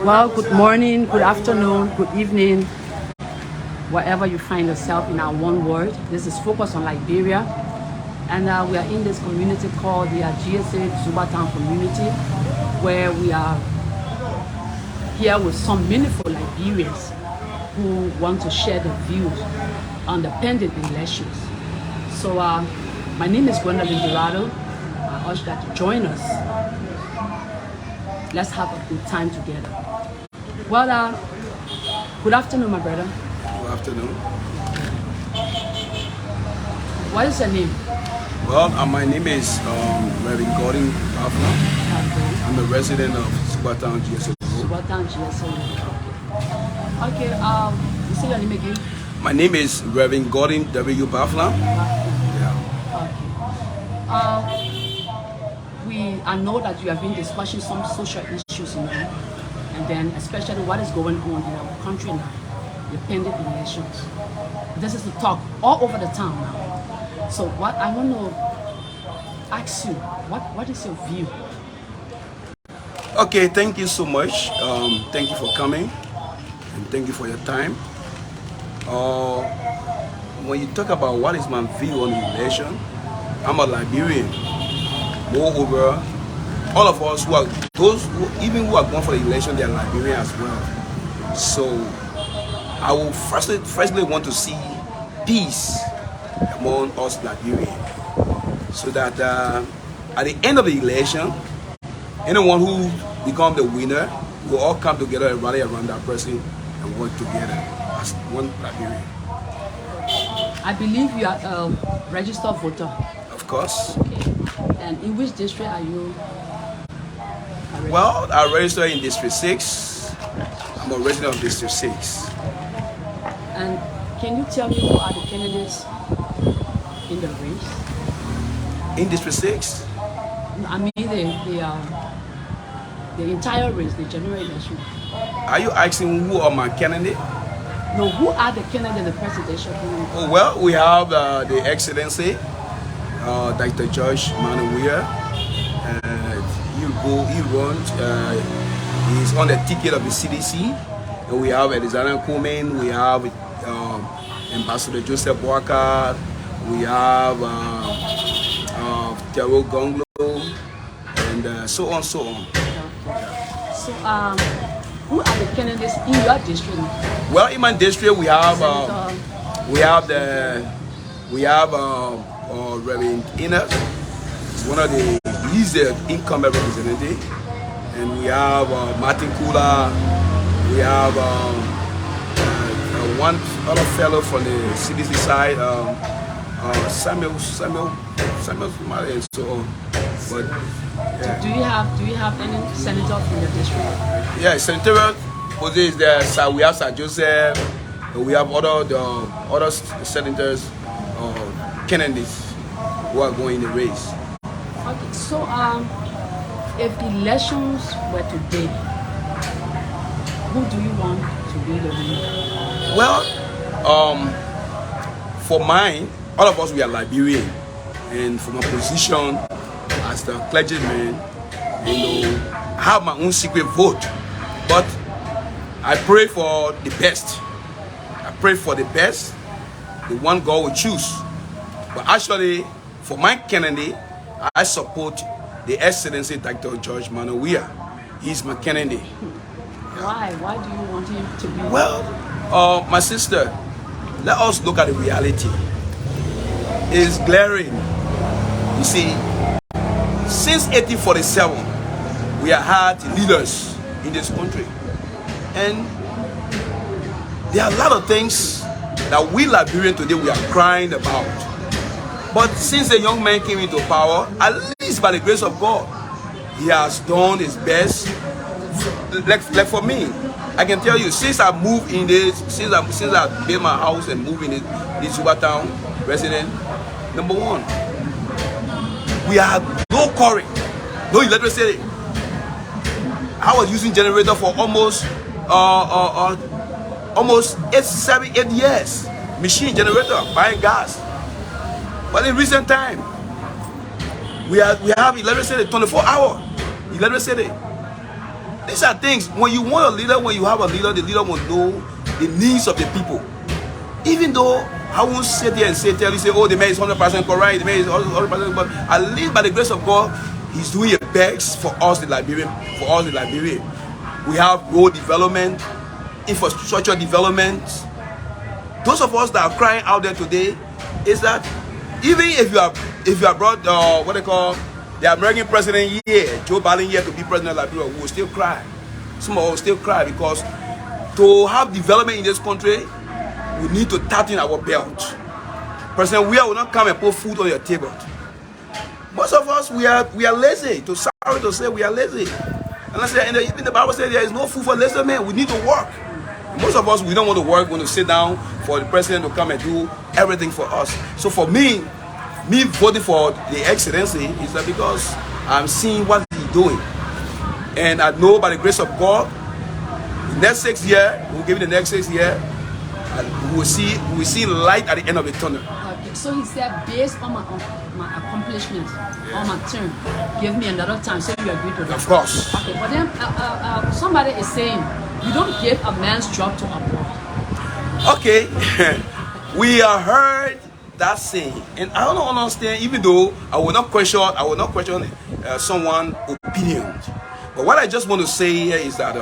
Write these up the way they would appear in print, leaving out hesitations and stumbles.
Well, good morning, good afternoon, good evening, wherever you find yourself in our one world. This is Focus on Liberia, and we are in this community called the GSA Zubatown community, where we are here with some meaningful Liberians who want to share their views on the pending elections. So my name is Gwendolyn Dorado. I urge that to join us. Let's have a good time together. Well, good afternoon, my brother. Good afternoon. What is your name? Well, my name is Reverend Gordon Bafla. I'm a resident of Zubatown, GSA. Zubatown, GSA. Okay, you say your name again? My name is Reverend Gordon W. Bafla. I know that you have been discussing some social issues, and then especially what is going on in our country now, the pending elections. This is the talk all over the town now. So what I want to ask you, what is your view? Okay, thank you so much. Thank you for coming, and thank you for your time. When you talk about what is my view on the election, I'm a Liberian. Moreover, all of us who are even who are going for the election, they are Liberian as well. So I will firstly want to see peace among us Liberians, so that at the end of the election, anyone who becomes the winner will all come together and rally around that person and work together as one Liberian. I believe you are a registered voter. Of course. Okay. And in which district are you? Well, I registered in District 6. I'm a resident of District 6. And can you tell me who are the candidates in the race? In District 6? I mean the entire race, the general election. Are you asking who are my candidates? No, who are the candidates, the presidential candidates? Oh, well, we have the Excellency, Dr. George Manuel. He runs, he's on the ticket of the CDC. And we have Elizana Komen, we have Ambassador Joseph Walker, we have Terrell Gonglo, and so on, so on. So, who are the candidates in your district? Well, in my district, we have Reverend Ina. He's one of he's the incumbent representative, and we have Martin Kula. We have one other fellow from the CDC side, Samuel, and so on. But yeah. Do you have any senator from your district? Yeah, senatorial position is there. So we have Sir Joseph. We have other senators, candidates who are going in the race. Okay, so if elections were today, who do you want to be the winner? Well, for mine, all of us, we are Liberian, and from a position as the clergyman, I have my own secret vote, but I pray for the best. I pray for the best, the one God will choose. But actually, for my candidate, I support the Excellency Dr. George Manuel. He's my candidate. Why? Why do you want him to be? Well, my sister, let us look at the reality. It's glaring. You see, since 1847, we have had leaders in this country. And there are a lot of things that we Liberians today, we are crying about. But since the young man came into power, at least by the grace of God, he has done his best. Like for me, I can tell you, since I moved in this, since I built my house and moved in this Zubatown resident, number one, we had no current, no electricity. I was using generator for almost 8 years. Machine generator, buying gas. But in recent time, we have electricity 24 hours. Electricity. These are things, when you want a leader, when you have a leader, the leader will know the needs of the people. Even though I won't sit here and tell you, oh, the man is 100% correct, the man is 100%, but at least by the grace of God, he's doing a best for us, the Liberian, We have road development, infrastructure development. Those of us that are crying out there today is that even if you are brought what they call the American president here, Joe Biden here, to be president of Liberia, we will still cry. Some of us will still cry, because to have development in this country, we need to tighten our belt. President Weah will not come and put food on your table. Most of us, we are lazy. Sorry to say, we are lazy. And I say, even the Bible says there is no food for lazy men. We need to work. Most of us, we don't want to work. We want to sit down for the president to come and do everything for us. So for me voting for the excellency is that because I'm seeing what he's doing, and I know by the grace of God, the next 6 years, we'll give it the next 6 years, and we will see light at the end of the tunnel. Okay, so he said, based on my accomplishments, on my term, give me another time. So you agree to that? Of course. Okay, but then somebody is saying, you don't give a man's job to a boy. Okay, we are heard that saying, and I don't understand. Even though I will not question someone's opinion, but what I just want to say here is that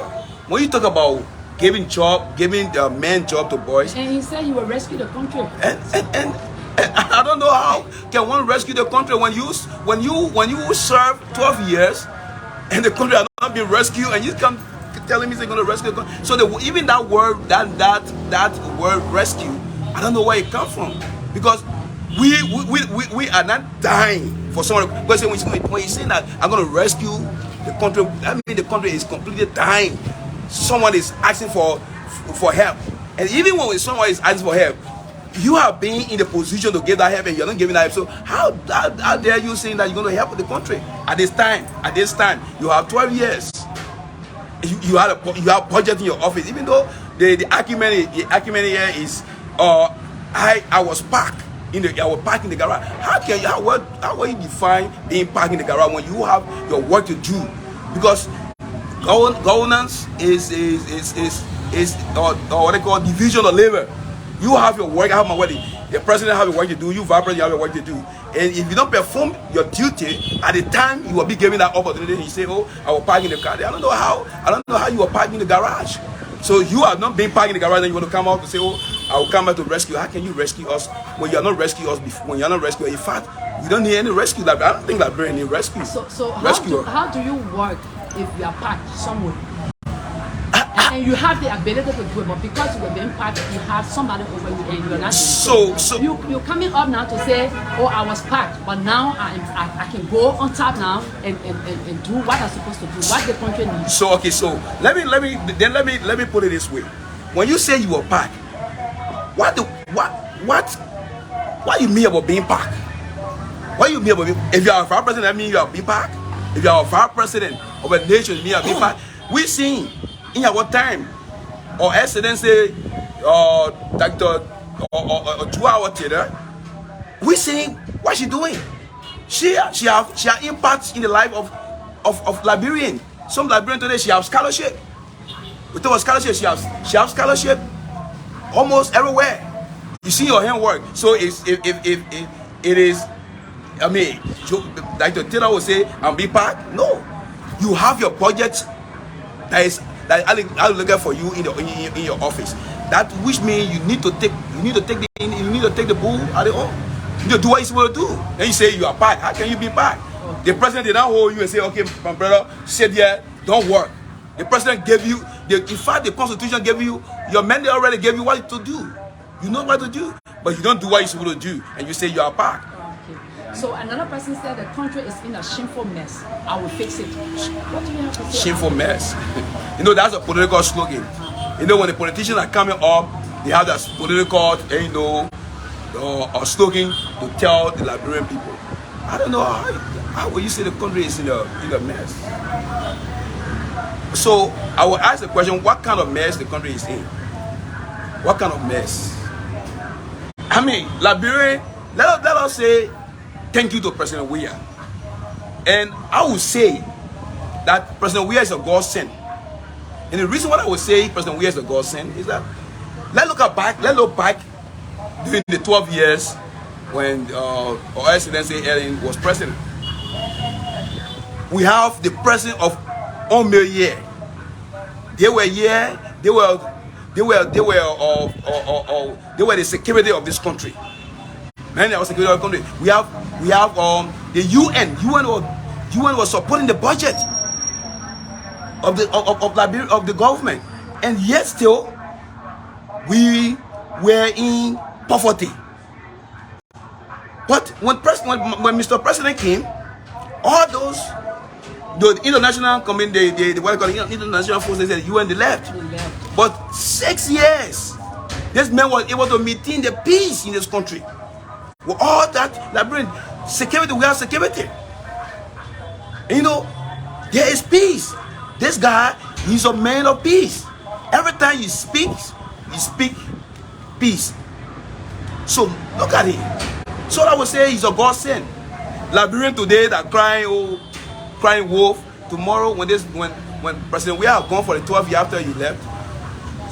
when you talk about giving the men job to boys, and he said he will rescue the country, and I don't know how can one rescue the country when you serve 12 years and the country has not been rescued, and you come telling me they're going to rescue the country. So even that word, that word rescue, I don't know where it comes from, because we are not dying for someone. Because when you say that I'm going to rescue the country, that means the country is completely dying. Someone is asking for help, and even when someone is asking for help, you are being in the position to give that help, and you're not giving that help. So how dare you saying that you're going to help the country at this time? At this time, you have 12 years. You have budget in your office. Even though the argument here is, I was parked in the garage. How will you define being parked in the garage when you have your work to do? Because governance is what they call division of labor. You have your work. I have my work. The president have your work to do. You, vice president, you have your work to do. And if you don't perform your duty at the time, you will be given that opportunity. And you say, "Oh, I will park in the car." I don't know how you are parking in the garage. So you are not being parked in the garage, and you want to come out to say, "Oh, I will come back to rescue." How can you rescue us when you are not rescue us before? When you are not rescue, in fact, you don't need any rescue. I don't think that brand need rescue. So how do you work if you are parked somewhere? And you have the ability to do it, but because you were being parked, you have somebody over you and you're not. So you're coming up now to say, "Oh, I was parked, but now I can go on top now and do what I'm supposed to do, what the country needs." So okay, so let me put it this way: when you say you were parked, what you mean about being parked? What you mean about if you are a vice president, that means you are being parked. If you are a vice president of a nation, you are being parked. We seen in our time, or excellency, Dr. or 2 hours later, we seeing what she doing. She have impact in the life of Liberian. Some Liberian today, she have scholarship. With our scholarship, she have scholarship almost everywhere. You see your handwork. So if it is, I mean, like the Taylor would say, I'm be part. No, you have your budget that I'll look at for you in your office. That which means you need to take the bull out of the home. You need to do what you're supposed to do. Then you say you are back. How can you be back? The president did not hold you and say, "Okay, my brother, sit there, don't work." The president gave you in fact the constitution gave you your mandate, already gave you what to do. You know what to do, but you don't do what you're supposed to do, and you say you are back. So another person said the country is in a shameful mess. I will fix it. What do you have to say? Shameful mess. You know, that's a political slogan. You know, when the politicians are coming up, they have that political, a slogan to tell the Liberian people. I don't know how will you say the country is in a mess. So I will ask the question: what kind of mess the country is in? What kind of mess? I mean, Liberia. Let us say thank you to President Weah. And I would say that President Weah is a godsend And the reason why I would say President Weah is a godsend is that let's look back during the 12 years when our Excellency Ellen was president. We have the president of Omeyer. They were here. They were the security of this country. Many of security of the country. We have the UN. UN was supporting the budget of the government, and yet still we were in poverty. But when Mr. President came, all the international community, the international forces, the UN, they left. But 6 years, this man was able to maintain the peace in this country. With all that Liberian security, we have security. And you know, there is peace. This guy, he's a man of peace. Every time he speaks peace. So look at him. So I would say he's a godsend. Liberian today that crying wolf. Tomorrow when President Weah have gone for the 12 years after he left,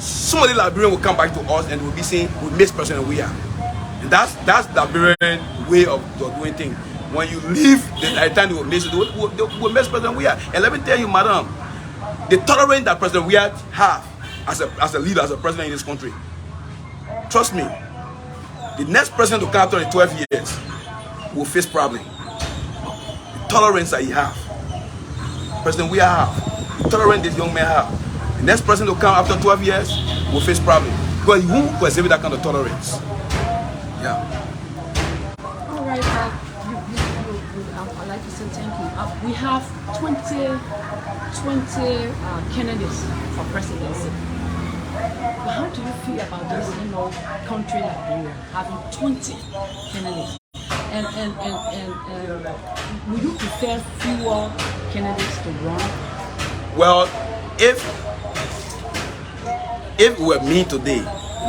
somebody Liberian will come back to us and will be saying we miss President Weah. And that's Liberian way of doing things. When you leave, the time they will miss it, they will miss President Weah. And let me tell you, madam, the tolerance that President Weah have as a leader, as a president in this country, trust me, the next president to come after the 12 years will face problem. The tolerance that he have, President Weah have, the tolerance this young man have, the next president to come after 12 years will face problem. Because he won't exhibit that kind of tolerance. Yeah. All right. I'd like to say thank you. We have 20 candidates for presidency. But how do you feel about this, country like Liberia having 20 candidates? And would you prefer fewer candidates to run? Well, if it were me today,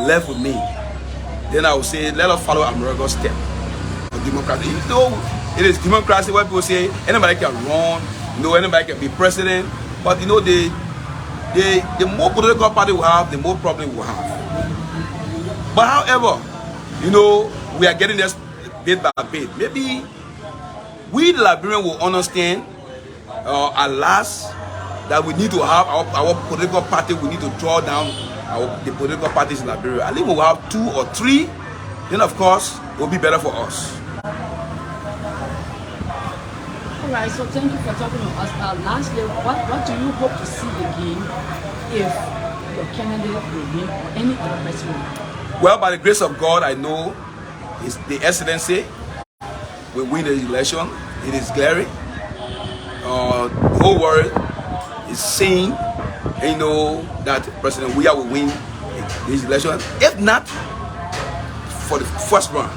left with me, then I would say let us follow America's step of democracy. You know, it is democracy where people say anybody can run, anybody can be president, but the more political party we have, the more problem we have. But however, we are getting this bit by bit. Maybe we the Liberian will understand at last that we need to have our political party, we need to draw down the political parties in Liberia. At least we will have 2 or 3, then of course it will be better for us. Alright, so thank you for talking to us. Lastly, what do you hope to see again if your candidate will win or any other person will win? Well, by the grace of God, I know the Excellency will win the election. It is glaring. The whole world is saying, that President Weah will win this election. If not, for the first round,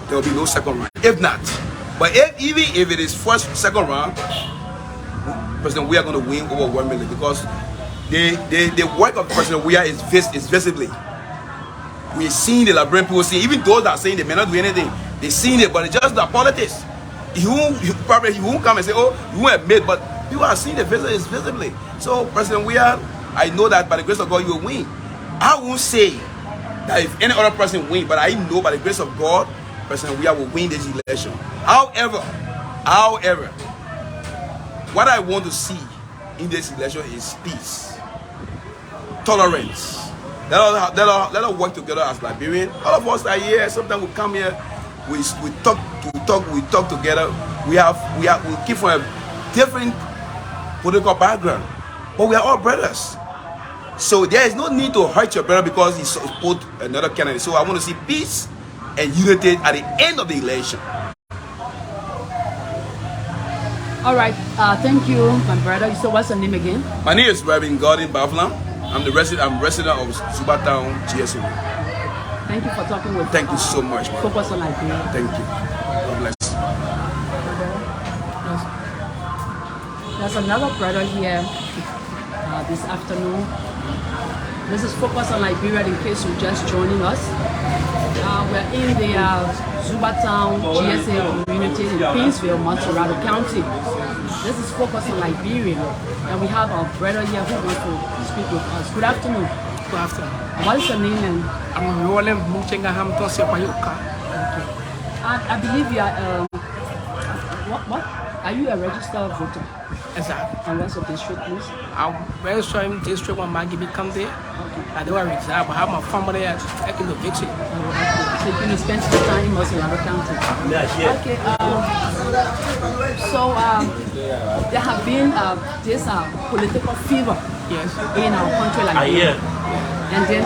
there will be no second round. If not, but even if it is second round, President Weah is going to win overwhelmingly because the work of President Weah is visibly. We're seeing the Liberian people see, even those that are saying they may not do anything, they're seeing it, but it's just the politics. He won't come and say, oh, you won't admit, but people are seeing the visibly. So President Weah, I know that by the grace of God, you will win. I won't say that if any other person win, but I know by the grace of God, President Weah will win this election. However, what I want to see in this election is peace, tolerance. Let us work together as Liberians. All of us are here. Sometimes we come here, we talk together. We keep from a different political background, but we are all brothers. So there is no need to hurt your brother because he supports another candidate. So I want to see peace and unity at the end of the election. All right, thank you, my brother. So what's your name again? My name is Reverend Gordon Bavlam. I'm resident of Zubatown, GSO. Thank you for talking with us. Thank you so much. Focus on Liberia. Thank you. God bless. There's another brother here this afternoon. This is Focus on Liberia in case you're just joining us. We're in the Zubatown GSA community in Pinsville, Montserrat County. This is focused on Liberia, and we have our brother here who wants to speak with us. Good afternoon. Good afternoon. What is your name? And I'm Roland Muchengham Tosiapayuka. okay. I believe you are. What? Are you a registered voter? Exactly. And what's your district, please? I'm registered in district when Maggie become there. I don't want to reserve. I have my family at taking the victory. So you're going to spend some time in Osilaba County. Okay. So there have been this political fever Yes. in our country like this. And then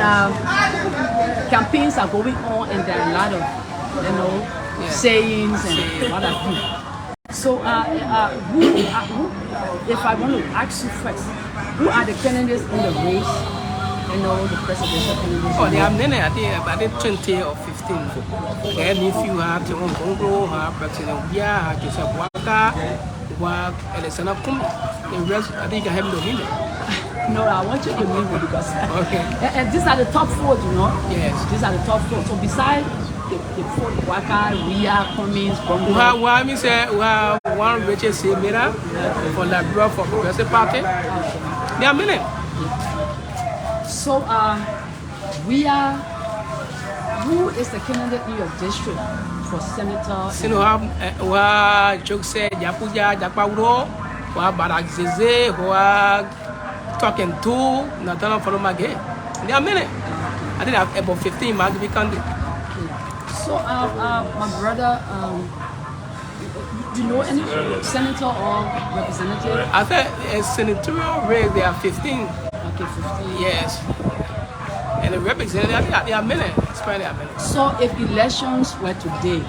campaigns are going on, and there are a lot of, sayings and what have you. So, who, if I want to ask you first, who are the candidates in the race? The presidential candidates. Oh, there are many. I did 20 or 15. And if you have the Congo, have President Bia, have Joseph Waka, Wak, Alexander Kum, the rest, I think I have no winner. No, I want you to name it because Okay. and these are the top four, Yes. These are the top four. So besides the four, Waka, Ria, Cummins, Bongo. We have one Richard Semira for Liberia for Progressive Party. There are many. So who is the candidate in your district for senator? Sino wa Jokse Japuja Jakpauro, wa Barak Zeze, wa Talking to Nathan Folomage. There are many. I think I have about 15 Magbi candidate. So my brother, do you know any senator or representative? I said a senatorial race there are 15. Okay, 15. Yes. And the representative, I think there are many. There are many. So if elections were today,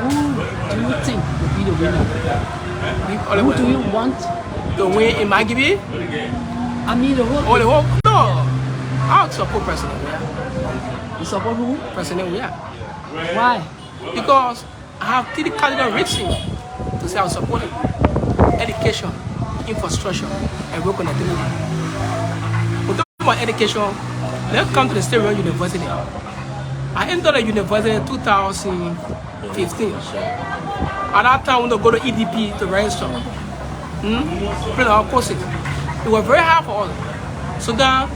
who do you think would be the winner? Who do you want to win in Magibi? I mean the whole. Oh, the whole? No. I would support President Weah. You support who? President Weah. Why? Because I have three cardinal reasons to say I will support it. Education, infrastructure, and road connectivity. We talk about education. Let's come to the State Road University. I entered the university in 2015. At that time, we go to EDP to register. Plan our courses. It was very hard for us. So then,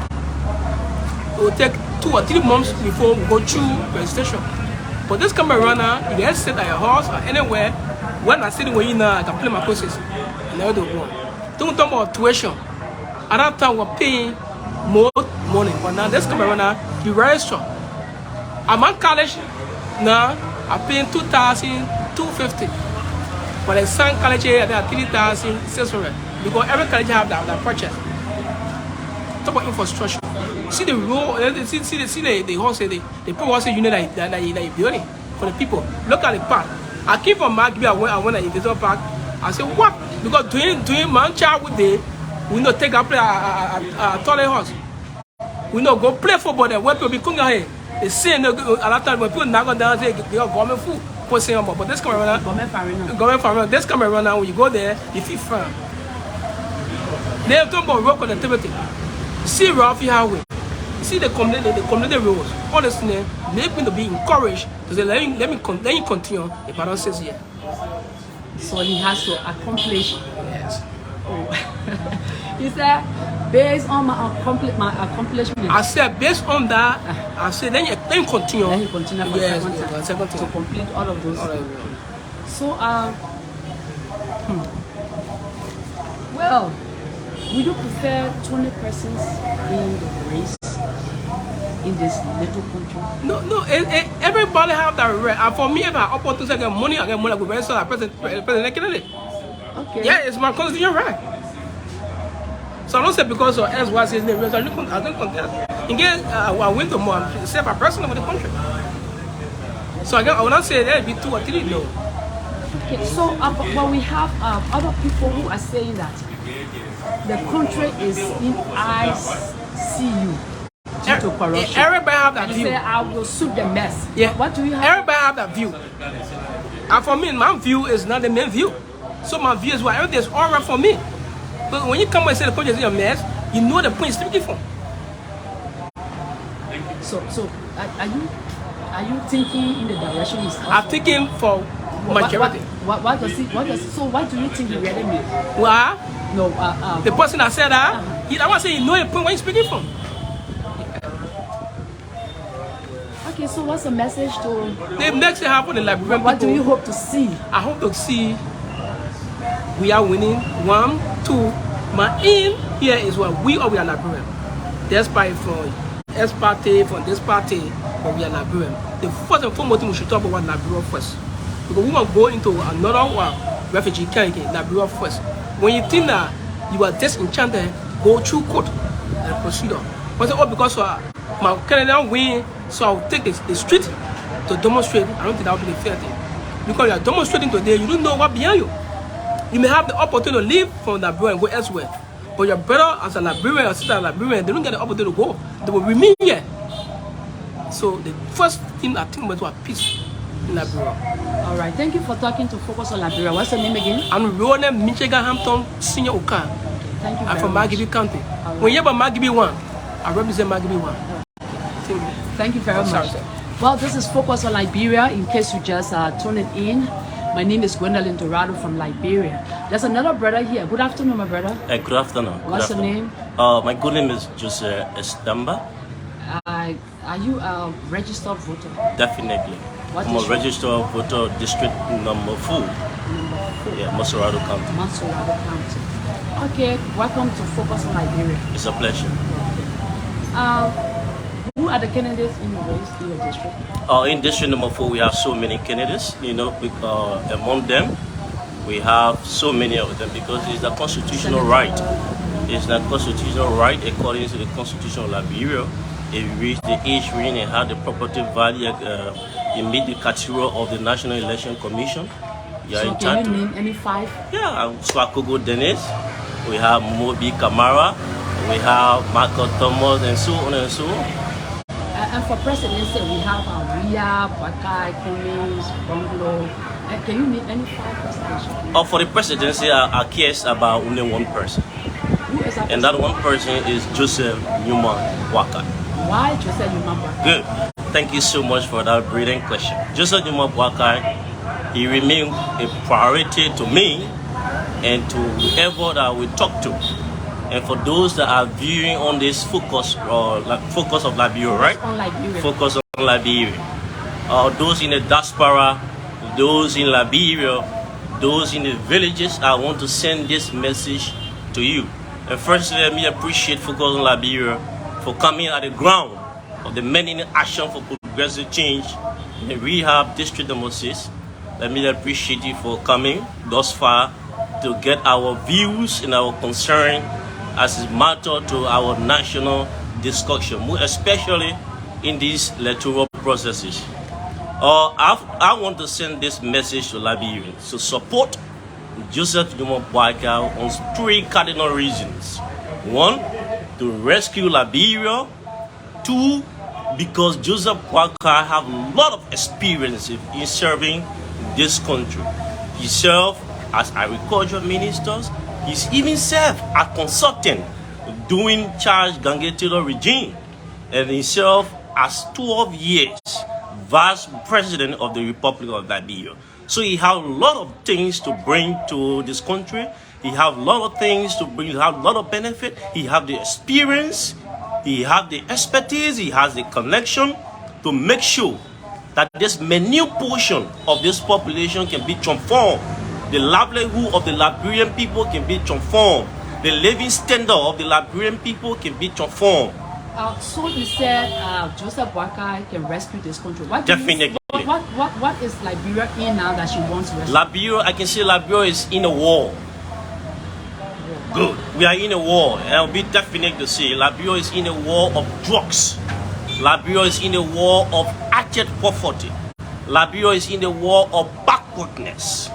it will take 2 or 3 months before we go through registration. But this camera runner, you can sit at your house or anywhere. When I sit where you now, I can play my courses. And I do go. Don't talk about tuition. At that time, we were paying more money. But now, this camera runner, you register. I'm in college now, I'm paying $2,250. But at some college here, they are $3,600. Because every college have that purchase. Talk about infrastructure. See the road, see the horse, the people also unit that you building for the people. Look at the park. I came from Magby, I went to the park. I said, what? Because doing my child day, we not take up a toilet horse. We not go play football there. When people be coming here, they say a lot of time when people not go down, they get government food. But this camera government this camera now, when you go there, you feel fun. They are talking about road connectivity. See Ralphie Highway. See the community roads. Honestly, make me to be encouraged to say, let me continue if I don't say here. So he has to accomplish. Yes. Oh. He said, based on my accomplishment. I said, based on that, I said, then you continue. Then you continue for yes, second time to complete all of those. So, well, would you prefer 20 persons in the race in this little country? No. Everybody have that right. And for me, if I opportunity to get money, I go register as president candidate. Okay. Yeah, it's my constitutional right. So I don't say because of S was his name. I don't contest. In case I win to more, I'm say a person with the country. So I will not say there be 2 or 3. No. Okay. So, but we have other people who are saying that the country is in ICU due to corruption. Everybody have that view. Say I will suit the mess. Yeah. What do you have? Everybody have that view. And for me, my view is not the main view. So my view is what everything is all right for me. But when you come and say the country is in a mess, you know the point is speaking from. So are you thinking in the direction? I'm thinking for Majority. What does he? So what do you think he really means? Well, No. the person that said that, I want to say he know a point where he's speaking from. Okay. So what's the message to? The next thing happen in Liberian What do people, you hope to see? I hope to see we are winning. 1, 2. My aim here is what we are Liberian. Despite from S party, from this party, but we are Liberian. The first and foremost thing we should talk about Liberia first. Because we want to go into another refugee camp in Liberia first. When you think that you are disenchanted, go through court and procedure. But say, oh, because my Canadian win, so I'll take the street to demonstrate. I don't think that would be the fair thing. Because you are demonstrating today, you don't know what behind you. You may have the opportunity to leave from Liberia and go elsewhere. But your brother as a Liberian or sister as a Liberian, they don't get the opportunity to go. They will remain here. So the first thing I think was peace in Liberia. All right. Thank you for talking to Focus on Liberia. What's your name again? I'm Ronald Michigan Hampton Senior Oka. Thank you I'm very from much. Magibi County. Right. When you have a Magibi 1, I represent Magibi 1. Thank you very Sorry, much. sir. Well, this is Focus on Liberia. In case you just tuned it in, my name is Gwendolyn Dorado from Liberia. There's another brother here. Good afternoon, my brother. Good afternoon. What's your name? My good name is Jose Estamba. Are you a registered voter? Definitely. What I'm a district? registered voter, district number 4. Yeah, Masorado County. Mansourado County. Okay, welcome to Focus on Liberia. It's a pleasure. Who are the candidates in your race, in your district? In district number 4, we have so many candidates. Among them, we have so many of them because it's a constitutional right. It's a constitutional right according to the Constitution of Liberia. If you reach the age range and have the property value, you meet the criteria of the National Election Commission. You are So entitled. can you name any 5? Yeah, Swakogo Dennis, we have Mobi Kamara, we have Marco Thomas, and so on and so on. And for presidency, we have Ria, Bakai, Cummings, Bungalow. Can you name any 5 presidential? For the presidency, I cares about only one person, Who is that? and that one person is Joseph Newman Waka. Why Joseph Lumumba? Good. Thank you so much for that brilliant question. Joseph Newman Waka, he remains a priority to me and to whoever that we talk to. And for those that are viewing on this focus of Liberia, right? On Liberia. Focus on Liberia. Those in the diaspora, those in Liberia, those in the villages, I want to send this message to you. And first, let me appreciate Focus on Liberia for coming at the ground of the many action for progressive change in the rehab district number 6. Let me appreciate you for coming thus far to get our views and our concern as it matter to our national discussion, especially in these electoral processes. I want to send this message to Liberians to support Joseph Newman Waka on 3 cardinal reasons. 1, to rescue Liberia. 2, because Joseph Waka have a lot of experience in serving this country. He served as agriculture ministers. He's even served as consultant during Charles Gange Taylor regime, and he served as 12 years vice president of the Republic of Liberia. So he has a lot of things to bring to this country. He has a lot of things to bring. He has a lot of benefit. He has the experience. He has the expertise. He has the connection to make sure that this minute portion of this population can be transformed. The livelihood of the Liberian people can be transformed. The living standard of the Liberian people can be transformed. So you said Joseph Waka can rescue this country. What do you- Definitely. what is Liberia in now that she wants to rescue? Liberia, I can say Liberia is in a war. Good. We are in a war, and I'll be definite to say Liberia is in a war of drugs. Liberia is in a war of abject poverty. Liberia is in a war of backwardness.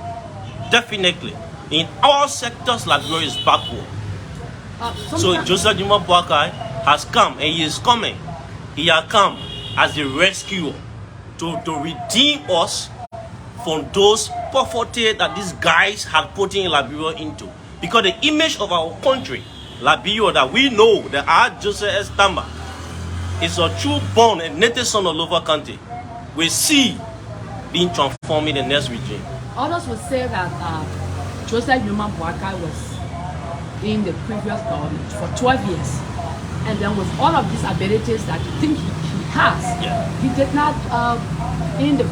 Definitely. In all sectors, Liberia is backward. So Sometimes- Joseph Newman Waka has come, and he is coming. He has come as the rescuer to redeem us from those poverty that these guys had put in Liberia into. Because the image of our country, Liberia, that we know, that our Joseph Estamba is a true born and native son of Lover County, we see being transformed in the next regime. others would say that Joseph Newman Boakai was in the previous government for 12 years. And then with all of these abilities that you think he has, he did not, in the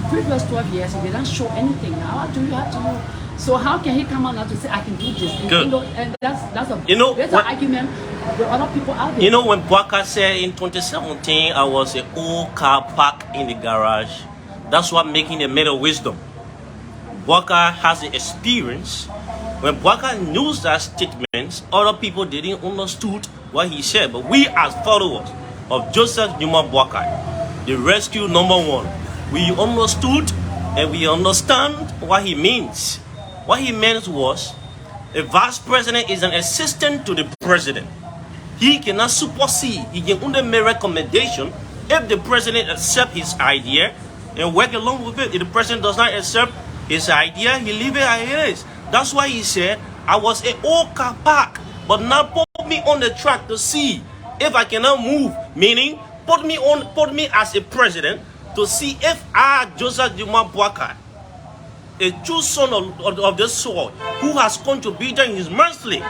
previous 12 years, he didn't show anything. Now, do you have to know? So how can he come out now to say, I can do this? And, Good. you know, and that's a When- argument with other people out there. You know, when Boakai said in 2017, I was an old car parked in the garage, that's what making a made of wisdom. Boakai has the experience. When Boakai used that statement, other people didn't understood what he said. But we as followers of Joseph Newman Boakai, the rescue number one, we understood and we understand what he means. What he meant was, a vice president is an assistant to the president. He cannot supersede. He can only make recommendation if the president accepts his idea and work along with it. If the president does not accept his idea, he leave it as it is. That's why he said, I was an old car park, but now put me on the track to see if I cannot move. Meaning, put me as a president to see if I, Joseph Newman Boakai, a true son of the soil, who has contributed his mercifully,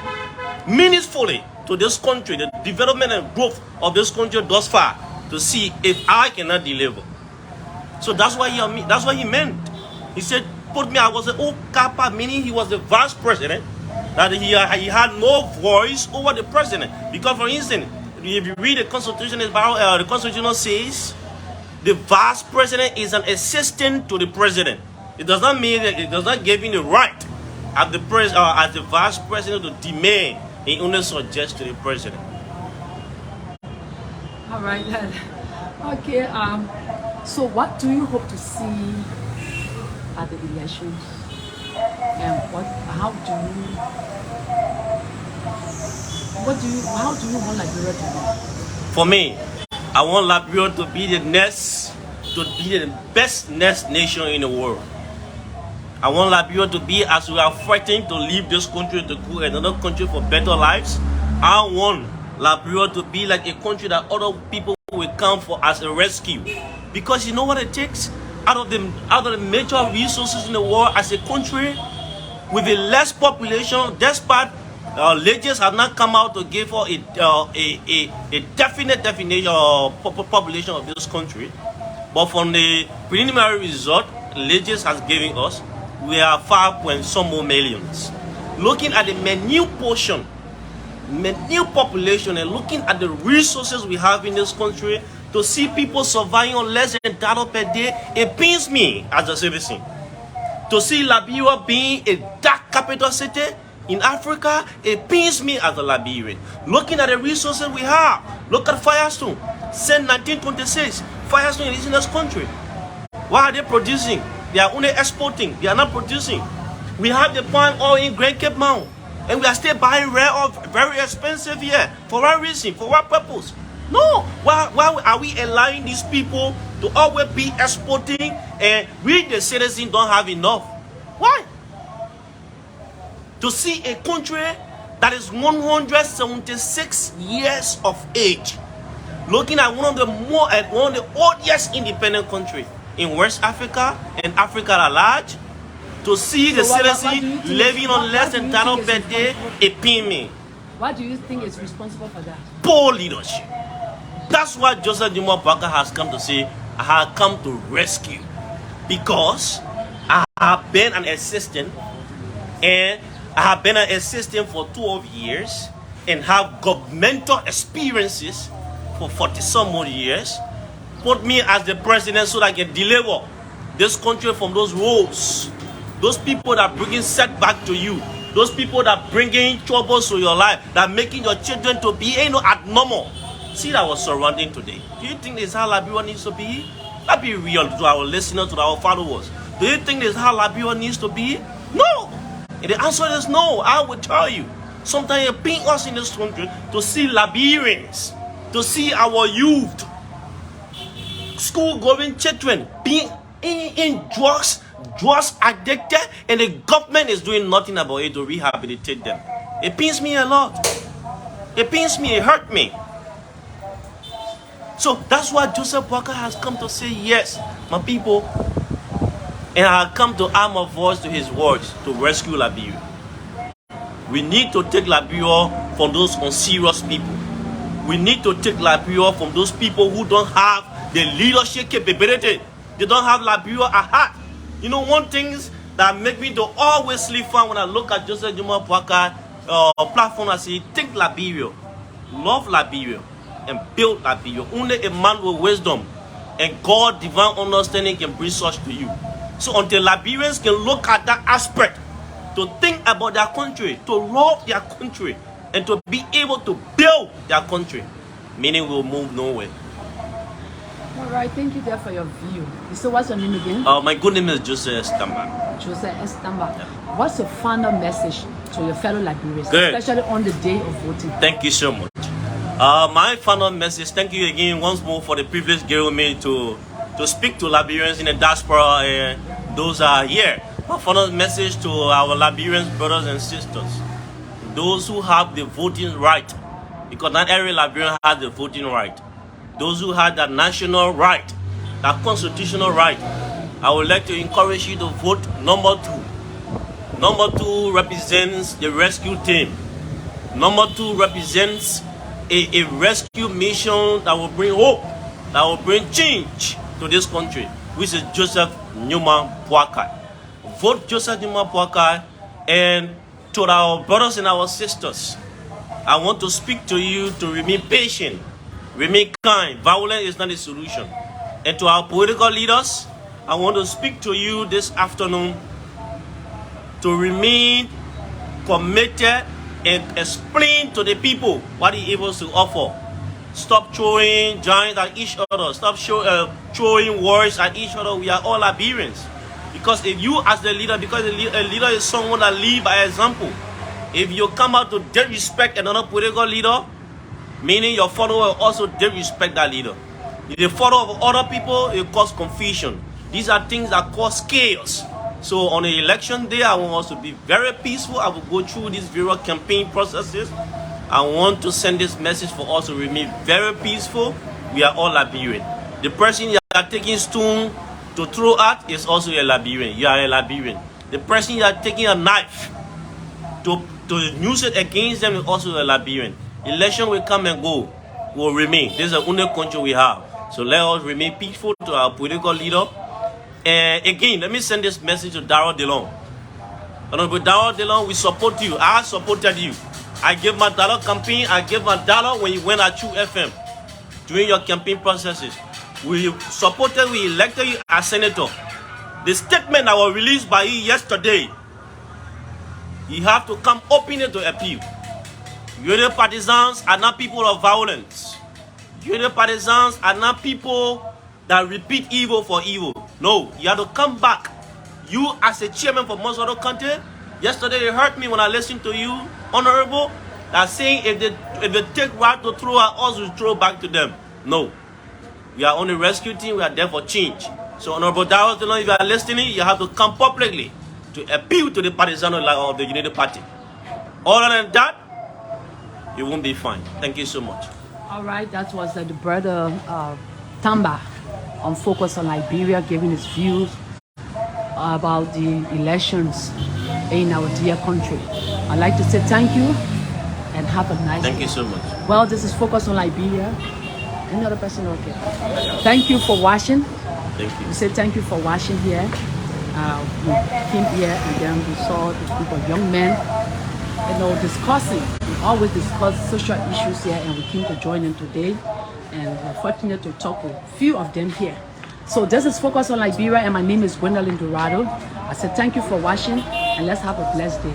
meaningfully to this country, the development and growth of this country thus far, to see if I cannot deliver. So that's what he meant. He said, put me, I was an old kappa, meaning he was the vice president, that he had no voice over the president. Because for instance, if you read the Constitution, the Constitution says the vice president is an assistant to the president. It does not mean that it does not give him the right as the vice president to demand and only suggest to the president. All right, then. Okay, so what do you hope to see at the elections? And how do you want Liberia to be? For me, I want Liberia to be the best next nation in the world. I want Liberia to be, as we are fighting to leave this country to go another country for better lives. I want Liberia to be like a country that other people will come for as a rescue. Because you know what it takes? Out of the major resources in the world, as a country with a less population, despite leaders have not come out to give us a definite definition of population of this country. But from the preliminary result, leaders has given us, we are 5 more millions. Looking at the minute portion, minute population, and looking at the resources we have in this country, to see people surviving on less than $1 per day, it pains me as a citizen. To see Liberia being a dark capital city in Africa, it pains me as a Liberian. Looking at the resources we have, look at Firestone. Since 1926, Firestone is in this country. Why are they producing? They are only exporting. They are not producing. We have the palm oil in Great Cape Mount, and we are still buying rare earth, very expensive here. For what reason? For what purpose? No. Why are we allowing these people to always be exporting, and we the citizens don't have enough? Why? To see a country that is 176 years of age, looking at one of the oldest independent countries in West Africa and Africa at large, to see the citizens living on less than $1 per day, it pains me. What do you think is responsible for that? Poor leadership. That's what Joseph Newman Boakai has come to say. I have come to rescue, because I have been an assistant, and I have been an assistant for 12 years and have governmental experiences for 40 some more years. Put me as the president so that I can deliver this country from those woes, those people that bringing setback to you, those people that bringing troubles to your life, that making your children to be abnormal. See that was surrounding today. Do you think this is how Liberia needs to be? Let's be real to our listeners, to our followers. Do you think this is how Liberia needs to be? No. And the answer is no. I will tell you. Sometimes it pains us in this country to see Liberians, to see our youth, school-going children being in drugs addicted, and the government is doing nothing about it to rehabilitate them. It pains me a lot. It pains me. It hurt me. So that's why Joseph Boakai has come to say, yes, my people, And I have come to add my voice to his words to rescue Liberia. We need to take Liberia from those unserious people. We need to take Liberia from those people who don't have the leadership capability. They don't have Liberia at heart. You know, one thing that make me to always sleep fine when I look at Joseph Juma Parker platform, I say, take Liberia, love Liberia, and build Liberia. Only a man with wisdom and God divine understanding can bring such to you. So until Liberians can look at that aspect, to think about their country, to love their country, and to be able to build their country, meaning we'll move nowhere. All right, thank you there for your view. So what's your name again? My good name is Joseph Estamba. Joseph Estamba. Yeah. What's your final message to your fellow Liberians, Good. especially on the day of voting? Thank you so much. My final message, thank you again once more for the privilege given me to speak to Liberians in the diaspora and those are here. My final message to our Liberian brothers and sisters, those who have the voting right, because not every Liberian has the voting right. Those who have that national right, that constitutional right, I would like to encourage you to vote number 2. Number 2 represents the rescue team. Number 2 represents a rescue mission that will bring hope, that will bring change to this country, which is Joseph Newman Boakai. Vote Joseph Newman Boakai. And to our brothers and our sisters, I want to speak to you to remain patient, remain kind. Violence is not a solution. And to our political leaders, I want to speak to you this afternoon to remain committed and explain to the people what he is able to offer. Stop throwing giants at each other. Stop throwing words at each other. We are all Liberians. Because if you as the leader, because a leader is someone that leads by example. If you come out to disrespect another political leader, meaning your follower also disrespect that leader. If you follow other people, it causes confusion. These are things that cause chaos. So on the election day, I want us to be very peaceful. I will go through these various campaign processes. I want to send this message for us to remain very peaceful. We are all Liberian. The person you are taking stone to throw at is also a Liberian. You are a Liberian. The person you are taking a knife to use it against them is also a Liberian. Election will come and go, will remain. This is the only country we have. So let us remain peaceful to our political leader. And again, let me send this message to Darrell Dillon. Honorable Darrell Dillon, we support you. I supported you. I gave my dollar campaign. I gave my dollar when you went at True FM during your campaign processes. We supported, we elected you as senator. The statement that was released by you yesterday, you have to come openly to appeal. Unity partisans are not people of violence. Unity partisans are not people that repeat evil for evil. No, you have to come back. You as a chairman for most other country, yesterday it hurt me when I listened to you, Honorable, that saying if they take right to throw at us, we throw back to them. No. We are on the rescue team, we are there for change. So Honorable Darrell Dillon, if you are listening, you have to come publicly to appeal to the partisan of the Unity Party. Other than that, you won't be fine. Thank you so much. All right, that was the brother Tamba on Focus on Liberia, giving his views about the elections in our dear country. I'd like to say thank you and have a nice day. Thank you so much. Well, this is Focus on Liberia. Any other person? Okay. Thank you for watching. Thank you. We say thank you for watching here. We came here and then we saw a group of young men, discussing. We always discuss social issues here, and we came to join them today. And we're fortunate to talk to a few of them here. So this is Focus on Liberia, and my name is Gwendolyn Dorado. I said thank you for watching, and let's have a blessed day.